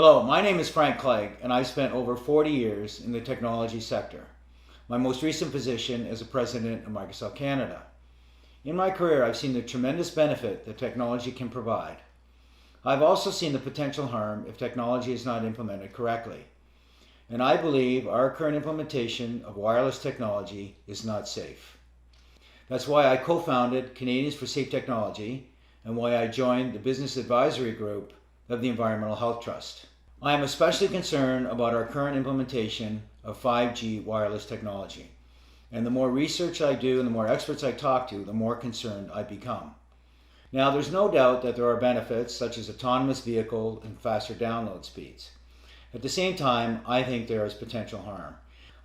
Hello, my name is Frank Clegg, and I've spent over 40 years in the technology sector. My most recent position is a president of Microsoft Canada. In my career, I've seen the tremendous benefit that technology can provide. I've also seen the potential harm if technology is not implemented correctly. And I believe our current implementation of wireless technology is not safe. That's why I co-founded Canadians for Safe Technology and why I joined the business advisory group of the Environmental Health Trust. I am especially concerned about our current implementation of 5G wireless technology. And the more research I do and the more experts I talk to, the more concerned I become. Now, there's no doubt that there are benefits such as autonomous vehicle and faster download speeds. At the same time, I think there is potential harm.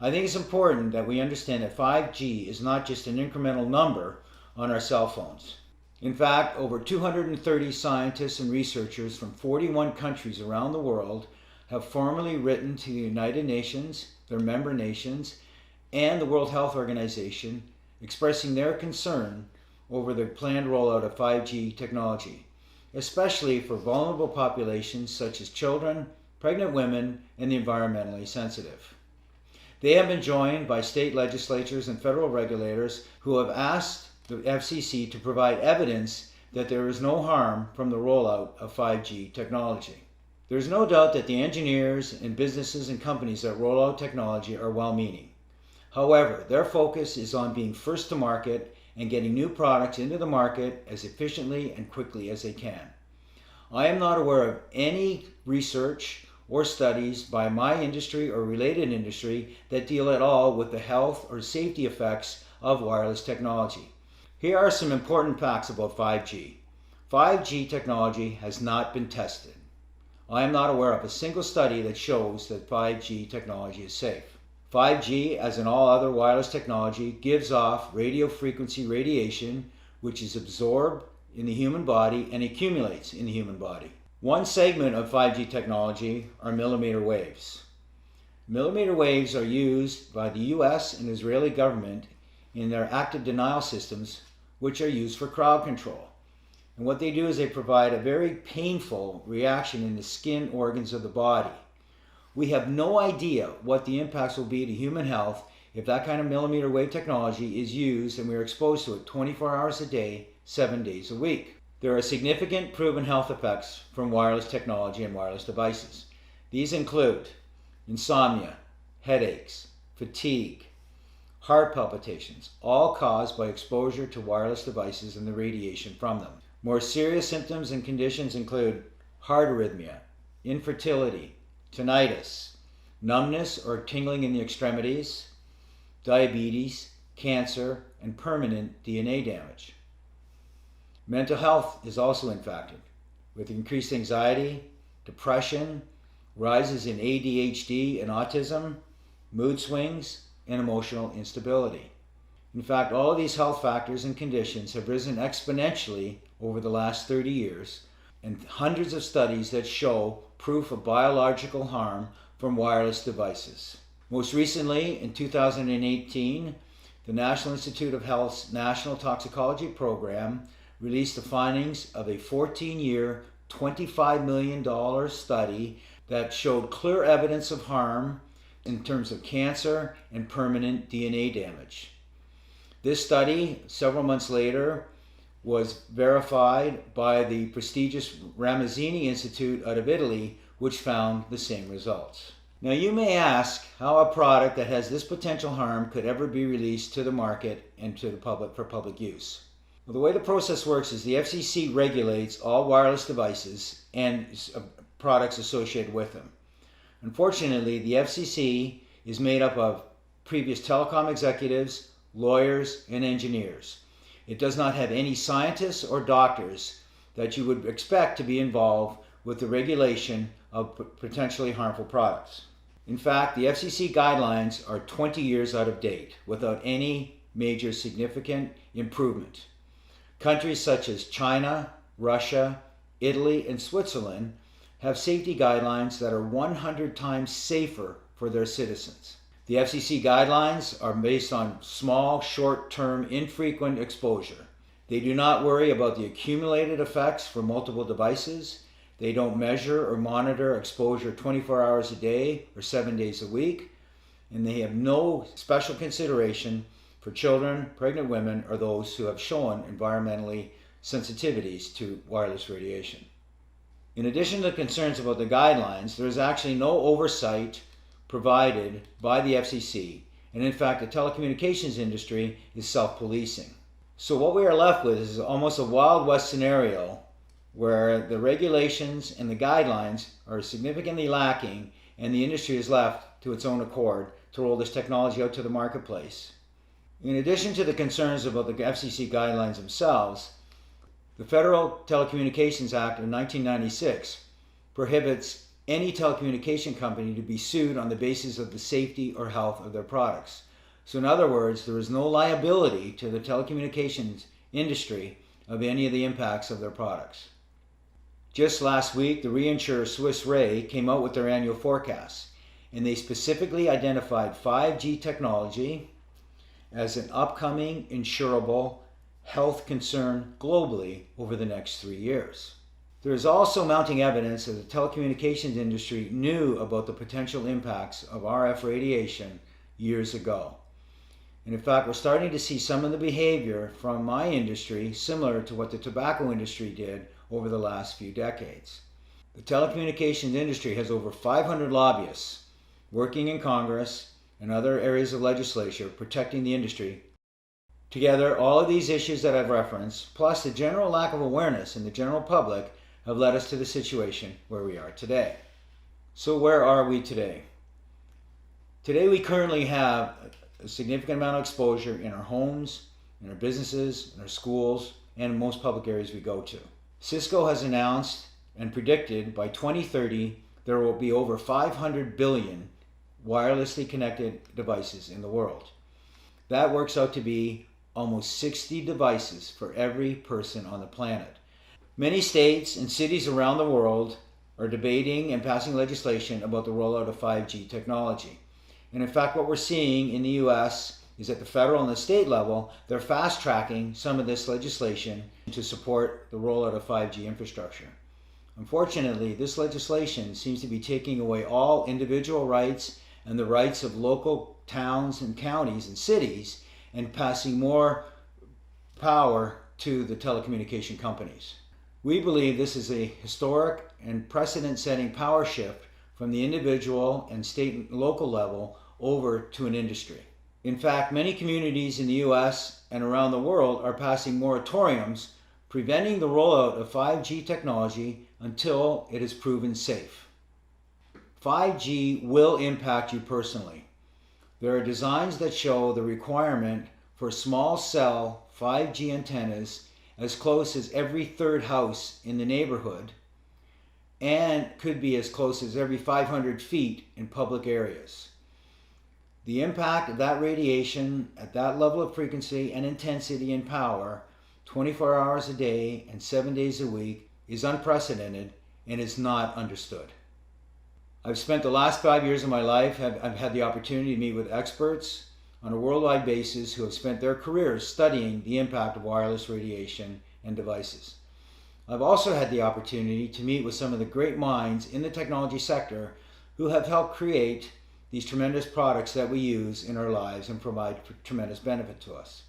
I think it's important that we understand that 5G is not just an incremental number on our cell phones. In fact, over 230 scientists and researchers from 41 countries around the world have formally written to the United Nations, their member nations, and the World Health Organization expressing their concern over the planned rollout of 5G technology, especially for vulnerable populations such as children, pregnant women, and the environmentally sensitive. They have been joined by state legislatures and federal regulators who have asked the FCC to provide evidence that there is no harm from the rollout of 5G technology. There is no doubt that the engineers and businesses and companies that roll out technology are well-meaning. However, their focus is on being first to market and getting new products into the market as efficiently and quickly as they can. I am not aware of any research or studies by my industry or related industry that deal at all with the health or safety effects of wireless technology. Here are some important facts about 5G. 5G technology has not been tested. I am not aware of a single study that shows that 5G technology is safe. 5G, as in all other wireless technology, gives off radio frequency radiation, which is absorbed in the human body and accumulates in the human body. One segment of 5G technology are millimeter waves. Millimeter waves are used by the US and Israeli government in their active denial systems, which are used for crowd control. And what they do is they provide a very painful reaction in the skin organs of the body. We have no idea what the impacts will be to human health if that kind of millimeter wave technology is used and we are exposed to it 24 hours a day, 7 days a week. There are significant proven health effects from wireless technology and wireless devices. These include insomnia, headaches, fatigue, heart palpitations, all caused by exposure to wireless devices and the radiation from them. More serious symptoms and conditions include heart arrhythmia, infertility, tinnitus, numbness or tingling in the extremities, diabetes, cancer, and permanent DNA damage. Mental health is also impacted, with increased anxiety, depression, rises in ADHD and autism, mood swings, and emotional instability. In fact, all of these health factors and conditions have risen exponentially over the last 30 years, and hundreds of studies that show proof of biological harm from wireless devices. Most recently, in 2018, the National Institute of Health's National Toxicology Program released the findings of a 14-year, $25 million study that showed clear evidence of harm in terms of cancer and permanent DNA damage. This study, several months later, was verified by the prestigious Ramazzini Institute out of Italy, which found the same results. Now you may ask how a product that has this potential harm could ever be released to the market and to the public for public use. Well, the way the process works is the FCC regulates all wireless devices and products associated with them. Unfortunately, the FCC is made up of previous telecom executives, lawyers, and engineers. It does not have any scientists or doctors that you would expect to be involved with the regulation of potentially harmful products. In fact, the FCC guidelines are 20 years out of date without any major significant improvement. Countries such as China, Russia, Italy, and Switzerland have safety guidelines that are 100 times safer for their citizens. The FCC guidelines are based on small, short-term, infrequent exposure. They do not worry about the accumulated effects for multiple devices. They don't measure or monitor exposure 24 hours a day or 7 days a week. And they have no special consideration for children, pregnant women, or those who have shown environmentally sensitivities to wireless radiation. In addition to the concerns about the guidelines, there is actually no oversight provided by the FCC, and in fact the telecommunications industry is self-policing. So what we are left with is almost a Wild West scenario where the regulations and the guidelines are significantly lacking and the industry is left to its own accord to roll this technology out to the marketplace. In addition to the concerns about the FCC guidelines themselves, the Federal Telecommunications Act of 1996 prohibits any telecommunication company to be sued on the basis of the safety or health of their products. So in other words, there is no liability to the telecommunications industry of any of the impacts of their products. Just last week, the reinsurer Swiss Re came out with their annual forecasts, and they specifically identified 5G technology as an upcoming insurable health concern globally over the next 3 years. There is also mounting evidence that the telecommunications industry knew about the potential impacts of RF radiation years ago. And in fact, we're starting to see some of the behavior from my industry similar to what the tobacco industry did over the last few decades. The telecommunications industry has over 500 lobbyists working in Congress and other areas of legislature protecting the industry. Together, all of these issues that I've referenced, plus the general lack of awareness in the general public, have led us to the situation where we are today. So where are we today? Today we currently have a significant amount of exposure in our homes, in our businesses, in our schools, and in most public areas we go to. Cisco has announced and predicted by 2030 there will be over 500 billion wirelessly connected devices in the world. That works out to be almost 60 devices for every person on the planet. Many states and cities around the world are debating and passing legislation about the rollout of 5G technology. And in fact, what we're seeing in the US is at the federal and the state level, they're fast-tracking some of this legislation to support the rollout of 5G infrastructure. Unfortunately, this legislation seems to be taking away all individual rights and the rights of local towns and counties and cities and passing more power to the telecommunication companies. We believe this is a historic and precedent-setting power shift from the individual and state and local level over to an industry. In fact, many communities in the US and around the world are passing moratoriums preventing the rollout of 5G technology until it is proven safe. 5G will impact you personally. There are designs that show the requirement for small cell 5G antennas as close as every third house in the neighborhood and could be as close as every 500 feet in public areas. The impact of that radiation at that level of frequency and intensity and power 24 hours a day and 7 days a week is unprecedented and is not understood. I've spent the last 5 years of my life, I've had the opportunity to meet with experts on a worldwide basis who have spent their careers studying the impact of wireless radiation and devices. I've also had the opportunity to meet with some of the great minds in the technology sector who have helped create these tremendous products that we use in our lives and provide tremendous benefit to us.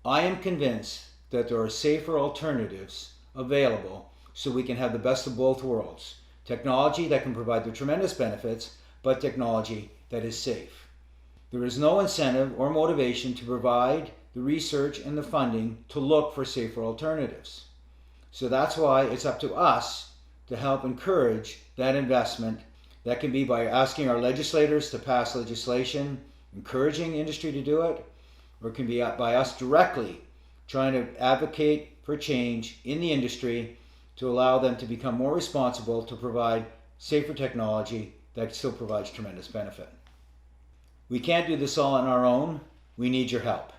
I am convinced that there are safer alternatives available so we can have the best of both worlds. Technology that can provide the tremendous benefits, but technology that is safe. There is no incentive or motivation to provide the research and the funding to look for safer alternatives. So that's why it's up to us to help encourage that investment. That can be by asking our legislators to pass legislation, encouraging industry to do it, or it can be by us directly trying to advocate for change in the industry to allow them to become more responsible to provide safer technology that still provides tremendous benefit. We can't do this all on our own. We need your help.